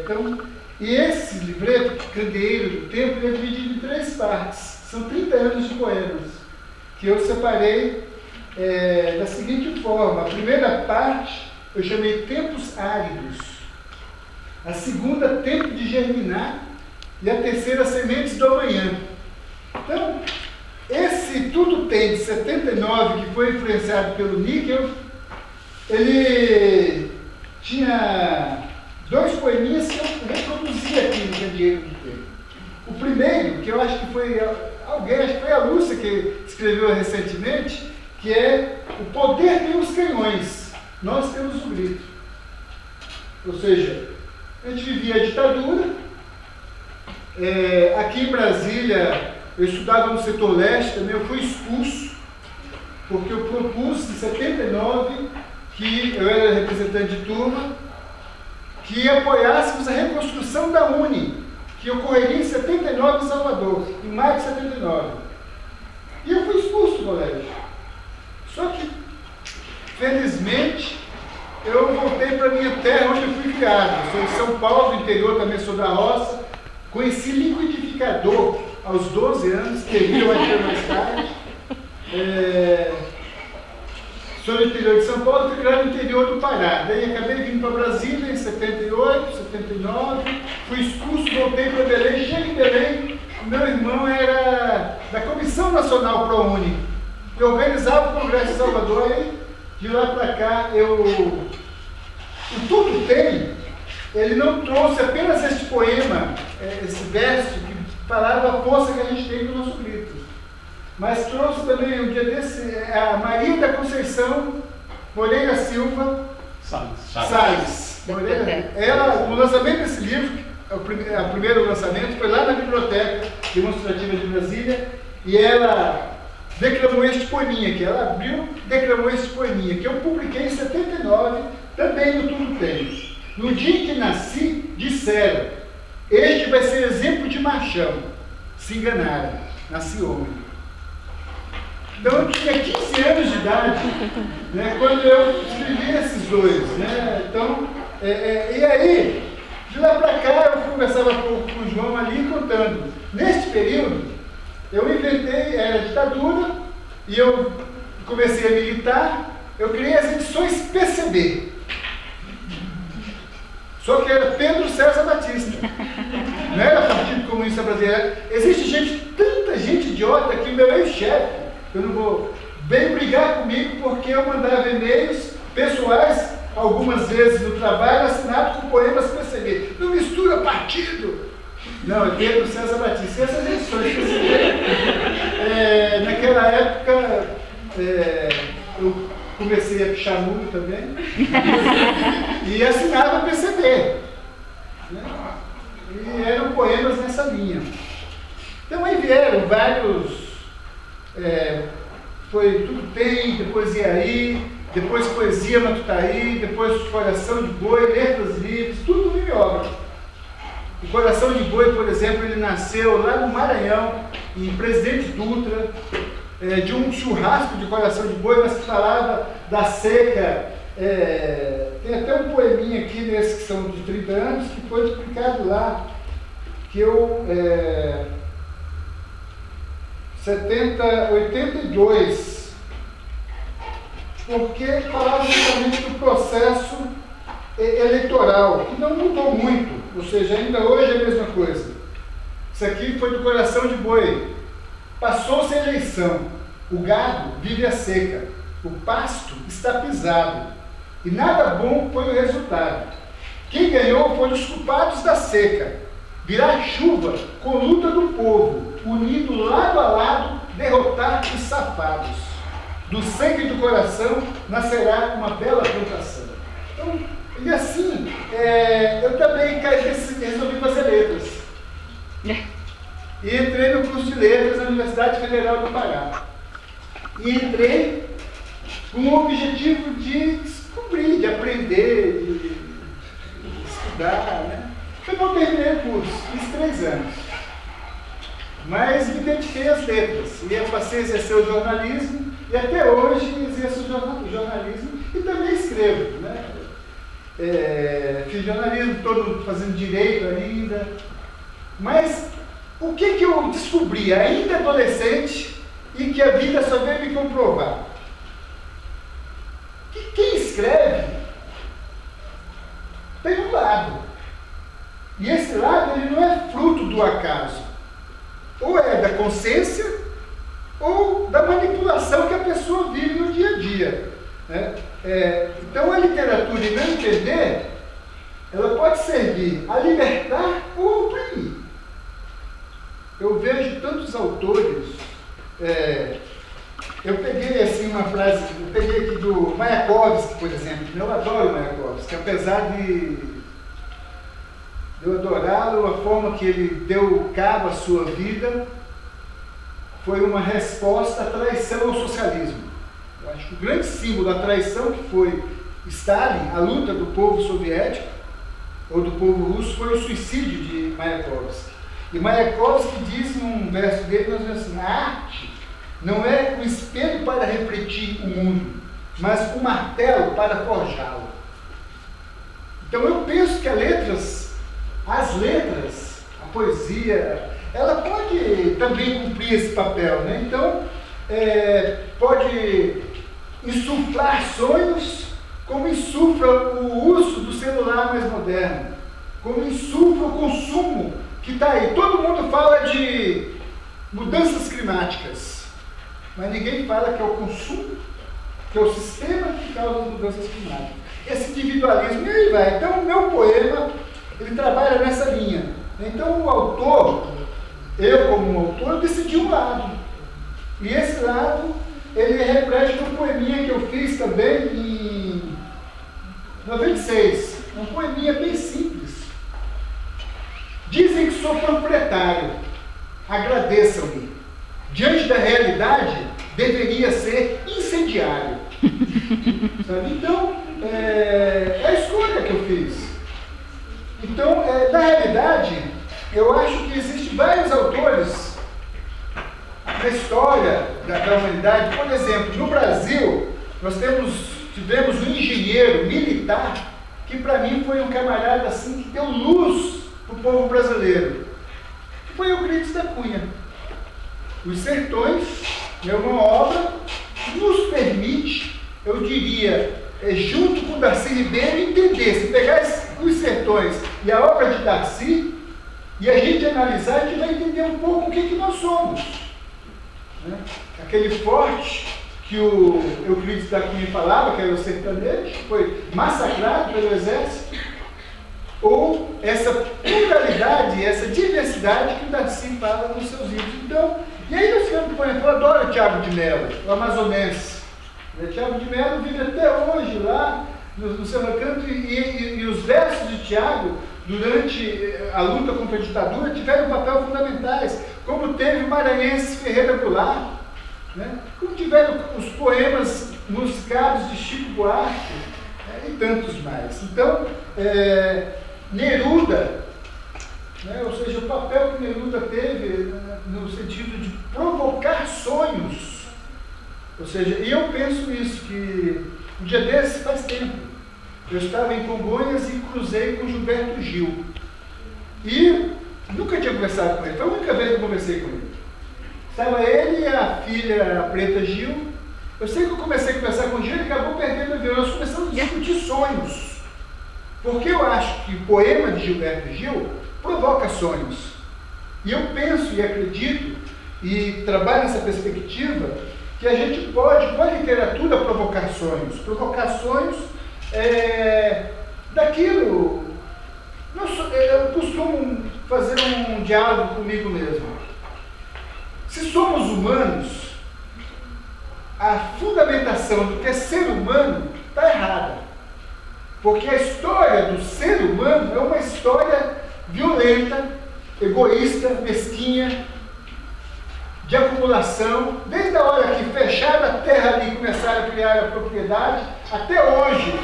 Então, e esse livreto, Candeeiro do Tempo, ele é dividido em 3 partes. São 30 anos de poemas, que eu separei da seguinte forma. A primeira parte eu chamei Tempos Áridos, a segunda, Tempo de Germinar, e a terceira, Sementes do Amanhã. Então, esse Tudo Tem, de 79, que foi influenciado pelo Níquel, ele tinha 2 poeminhas que eu reproduzi aqui no Candeeiro do Tempo. O primeiro, que eu acho que foi alguém, acho que foi a Lúcia que escreveu recentemente, que é O Poder Tem os Canhões, Nós Temos o Grito. Ou seja, a gente vivia a ditadura. Aqui em Brasília, eu estudava no setor leste também, eu fui expulso, porque eu propus, em 79, que eu era representante de turma, que apoiássemos a reconstrução da Uni, que ocorreria em 79 em Salvador, em maio de 79. E eu fui expulso do colégio. Só que, felizmente, eu voltei para a minha terra, onde eu fui criado. Eu sou de São Paulo, do interior, também sou da roça. Conheci liquidificador aos 12 anos, que viram aqui mais tarde. Sou do interior de São Paulo, fui criado no interior do Pará. Daí acabei vindo para Brasília em 78, 79, fui expulso, voltei para Belém. Cheguei em Belém, meu irmão era da Comissão Nacional ProUni. Eu organizava o Congresso de Salvador e de lá para cá o Tudo Tem, ele não trouxe apenas este poema, esse verso que falava a força que a gente tem no nosso grito. Mas trouxe também um dia desse a Maria da Conceição Moreira Silva Salles. Ela, o lançamento desse livro, o primeiro lançamento, foi lá na Biblioteca Demonstrativa de Brasília, e ela declamou este poeminha aqui. Ela abriu, declamou este poeminha, que eu publiquei em 79, também no Tudo Tem. No dia em que nasci, disseram: este vai ser exemplo de machão. Se enganaram, nasci homem. Então eu tinha 15 anos de idade, né, quando eu escrevi esses 2. Né? Então, e aí, de lá para cá, eu conversava com o João ali contando. Neste período, eu inventei, era ditadura, e eu comecei a militar, eu criei as edições PCB. Só que era Pedro César Batista. Não era Partido Comunista Brasileiro. Existe gente, tanta gente idiota que o meu ex-chefe, eu não vou bem brigar comigo porque eu mandava e-mails pessoais, algumas vezes no trabalho, assinados com poemas PCB. Não mistura partido. Não, é Pedro César Batista. E essas edições PCB, naquela época, eu comecei a pichar mundo também e assinava PCB. Né? E eram poemas nessa linha. Então aí vieram vários. Foi Tudo Tem, depois Iaí, depois Poesia Matutaí, depois Coração de Boi, Letras Livres, tudo mimeógrafo. O Coração de Boi, por exemplo, ele nasceu lá no Maranhão, em Presidente Dutra, de um churrasco de coração de boi, mas que falava da seca. Tem até um poeminha aqui, nesses que são de 30 anos, que foi publicado lá, que eu... 82, porque falava justamente do processo eleitoral, que não mudou muito, ou seja, ainda hoje é a mesma coisa. Isso aqui foi do Coração de Boi. Passou-se a eleição, o gado vive a seca, o pasto está pisado, e nada bom foi o resultado. Quem ganhou foram os culpados da seca. Virá chuva com luta do povo, unido lado a lado, derrotar os safados. Do sangue do coração nascerá uma bela plantação. Então, e assim, eu também resolvi fazer letras. E entrei no curso de letras na Universidade Federal do Pará. E entrei com o objetivo de descobrir, de aprender, de estudar, né? Eu não terminei o curso, fiz 3 anos. Mas me dediquei às letras. E eu passei a exercer o jornalismo, e até hoje exerço o jornalismo e também escrevo. Né? fiz jornalismo todo fazendo direito ainda, mas o que eu descobri ainda adolescente e que a vida só veio me comprovar? Que quem escreve tem um lado, e esse lado ele não é fruto do acaso, ou é da consciência ou da manipulação que a pessoa vive no dia a dia, né? Então a literatura, em meu entender, ela pode servir a libertar ou a oprimir. Eu vejo tantos autores, eu peguei assim uma frase, eu peguei aqui do Mayakovsky, por exemplo. Eu adoro Mayakovsky, apesar de eu adorá-lo, a forma que ele deu cabo à sua vida foi uma resposta à traição ao socialismo. Eu acho que o grande símbolo da traição que foi Stalin, a luta do povo soviético, ou do povo russo, foi o suicídio de Mayakovsky. E Mayakovsky diz em um verso dele, nós vemos assim, a arte não é o espelho para refletir o mundo, mas o martelo para forjá-lo. Então eu penso que as letras, a poesia, ela pode também cumprir esse papel, né? Então, pode insuflar sonhos, como insufla o uso do celular mais moderno, como insufla o consumo que está aí. Todo mundo fala de mudanças climáticas, mas ninguém fala que é o consumo, que é o sistema que causa as mudanças climáticas. Esse individualismo, e aí vai. Então, o meu poema, ele trabalha nessa linha. Então, o autor, eu como autor, eu decidi um lado. E esse lado, ele reflete um poeminha que eu fiz também em 96. Um poeminha bem simples. Dizem que sou proprietário, agradeçam-me. Diante da realidade, deveria ser incendiário. Sabe? Então, é a escolha que eu fiz. Então, na realidade, eu acho que existem vários autores na história da humanidade. Por exemplo, no Brasil, nós tivemos um engenheiro militar que, para mim, foi um camarada assim, que deu luz para o povo brasileiro. Foi Euclides da Cunha. Os Sertões é uma obra que nos permite, eu diria, junto com Darcy Ribeiro, entender. Se pegar Os Sertões e a obra de Darcy, e a gente analisar, a gente vai entender um pouco o que nós somos. Né? Aquele forte que o Euclides da Cunha falava, que era o sertanejo, que foi massacrado pelo exército, ou essa pluralidade, essa diversidade que o Darcy fala nos seus livros. Então, e aí nós ficamos, por exemplo, eu adoro o Thiago de Mello, o amazonense. O Thiago de Mello vive até hoje lá no seu recanto, e os versos de Thiago, durante a luta contra a ditadura, tiveram um papel fundamentais, como teve o maranhense Ferreira Goulart, né? Como tiveram os poemas musicados de Chico Buarque, e tantos mais. Então, Neruda, né? Ou seja, o papel que Neruda teve, no sentido de provocar sonhos. Ou seja, e eu penso isso, que um dia desse faz tempo, eu estava em Congonhas e cruzei com Gilberto Gil. E nunca tinha conversado com ele, foi a única vez que eu conversei com ele. Estava ele e a filha, a Preta Gil. Eu sei que eu comecei a conversar com o Gil, ele acabou perdendo a vida. Nós começamos a discutir sonhos. Porque eu acho que o poema de Gilberto Gil provoca sonhos. E eu penso e acredito, e trabalho nessa perspectiva, que a gente pode, com a literatura, provocar sonhos. Provocar sonhos daquilo. Eu costumo fazer um diálogo comigo mesmo. Se somos humanos, a fundamentação do que é ser humano está errada. Porque a história do ser humano é uma história violenta, egoísta, mesquinha, de acumulação. Desde a hora que fecharam a terra ali e começaram a criar a propriedade, até hoje